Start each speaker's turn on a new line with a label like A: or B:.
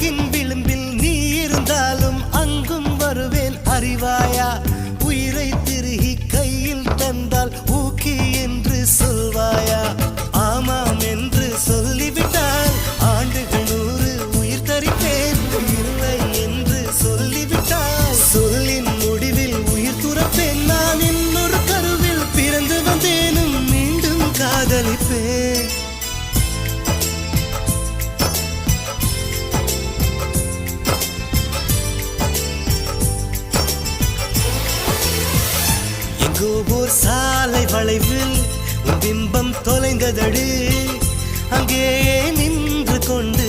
A: உலகின் விளிம்பில் நீ இருந்தாலும் அங்கும் வருவேன் அறிவாயா உயிரை திருகி கையில் தந்தால் ஊக்கி என்று சொல்வாயா ஆமாம் என்று சொல்லிவிட்டால் ஆண்டுகள் 100 உயிர் தரிப்பேன் இல்லை என்று சொல்லிவிட்டால் சொல்லின் முடிவில் உயிர் துறப்பேன் நான் இன்னொரு கருவில் பிறந்து வந்தேனும் மீண்டும் காதலிப்பேன் ஓர் சாலை வளைவில் பிம்பம் தொலைந்ததடு அங்கே நின்று கொண்டு